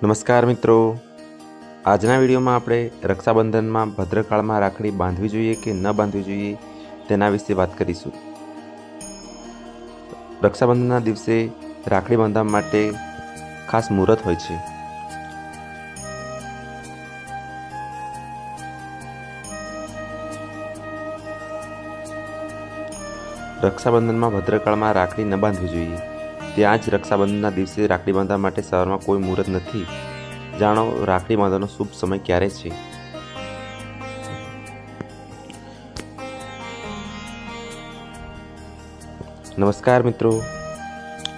નમસ્કાર મિત્રો, આજના વિડીયોમાં આપણે રક્ષાબંધનમાં ભદ્રકાળમાં રાખડી બાંધવી જોઈએ કે ન બાંધવી જોઈએ તેના વિશે વાત કરીશું। રક્ષાબંધનના દિવસે રાખડી બાંધવા માટે ખાસ મુહૂર્ત હોય છે। રક્ષાબંધનમાં ભદ્રકાળમાં રાખડી ન બાંધવી જોઈએ। ત્યાં જ રક્ષાબંધનના દિવસે રાખડી બાંધવા માટે સવારમાં કોઈ મુહૂર્ત નથી। જાણો રાખડી બાંધવાનો શુભ સમય ક્યારે છે। નમસ્કાર મિત્રો,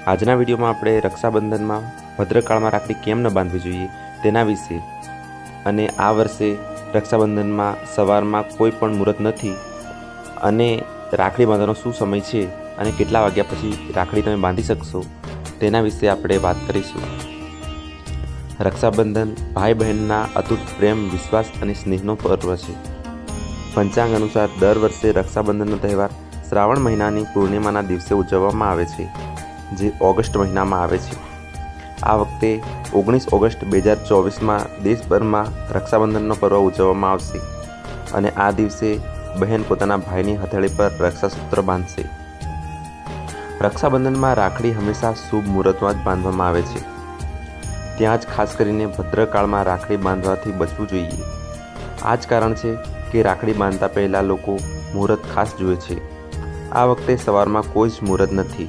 આજના વિડીયોમાં આપણે રક્ષાબંધનમાં ભદ્રકાળમાં રાખડી કેમ ન બાંધવી જોઈએ તેના વિશે અને આ વર્ષે રક્ષાબંધનમાં સવારમાં કોઈ પણ મુહૂર્ત નથી અને રાખડી બાંધવાનો શું સમય છે અને કેટલા વાગ્યા પછી રાખડી તમે બાંધી શકશો તેના વિશે આપણે વાત કરીશું। રક્ષાબંધન ભાઈ બહેનના અતૂટ પ્રેમ, વિશ્વાસ અને સ્નેહનો પર્વ છે। પંચાંગ અનુસાર દર વર્ષે રક્ષાબંધનનો તહેવાર શ્રાવણ મહિનાની પૂર્ણિમાના દિવસે ઉજવવામાં આવે છે, જે ઓગસ્ટ મહિનામાં આવે છે। આ વખતે 19 ઓગસ્ટ 2024માં દેશભરમાં રક્ષાબંધનનો પર્વ ઉજવવામાં આવશે અને આ દિવસે બહેન પોતાના ભાઈની હથેળી પર રક્ષાસૂત્ર બાંધશે। રક્ષાબંધનમાં રાખડી હંમેશા શુભ મુહૂર્તમાં જ બાંધવામાં આવે છે। ત્યાં જ ખાસ કરીને ભદ્રકાળમાં રાખડી બાંધવાથી બચવું જોઈએ। આ જ કારણ છે કે રાખડી બાંધતા પહેલાં લોકો મુહૂર્ત ખાસ જુએ છે। આ વખતે સવારમાં કોઈ જ મુહૂર્ત નથી।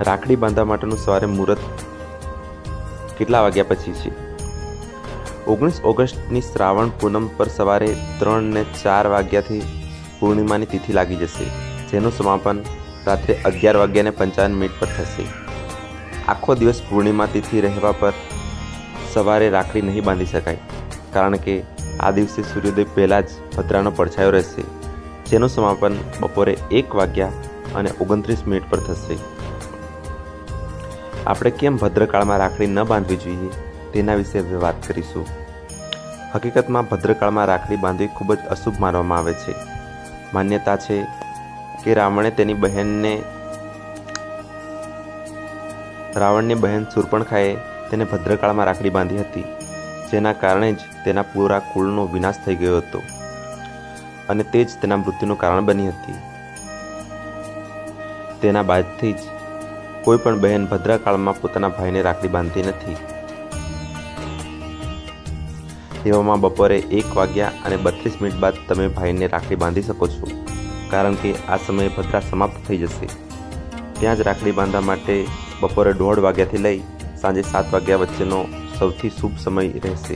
રાખડી બાંધવા માટેનું સવારે મુહૂર્ત કેટલા વાગ્યા પછી છે? 19 ઓગસ્ટની શ્રાવણ પૂનમ પર સવારે 3 ને 4 વાગ્યાથી પૂર્ણિમાની તિથિ લાગી જશે, જેનું સમાપન રાત્રે 11:55 પર થશે। આખો દિવસ પૂર્ણિમા તિથિ રહેવા પર સવારે રાખડી નહીં બાંધી શકાય, કારણ કે આ દિવસે સૂર્યોદય પહેલાં જ ભદ્રાનો પડછાયો રહેશે, જેનું સમાપન બપોરે 1:29 પર થશે। આપણે કેમ ભદ્રકાળમાં રાખડી ન બાંધવી જોઈએ તેના વિશે હવે વાત કરીશું। હકીકતમાં ભદ્રકાળમાં રાખડી બાંધવી ખૂબ જ અશુભ માનવામાં આવે છે। માન્યતા છે કે રાવણની બહેન શૂર્પણખાએ તેને ભદ્રકાળમાં રાખડી બાંધી હતી, જેના કારણે જ તેના પૂરા કુળનો વિનાશ થઈ ગયો હતો અને તે જ તેના મૃત્યુનું કારણ બની હતી। તેના બાદથી જ કોઈ પણ બહેન ભદ્રકાળમાં પોતાના ભાઈને રાખડી બાંધતી નથી। એવામાં બપોરે 1:32 બાદ તમે ભાઈને રાખડી બાંધી શકો છો, કારણ કે આ સમયે ભદ્રા સમાપ્ત થઈ જશે। ત્યાં જ રાખડી બાંધવા માટે બપોરે 1:30 વાગ્યાથી લઈ સાંજે 7 વાગ્યા વચ્ચેનો સૌથી શુભ સમય રહેશે।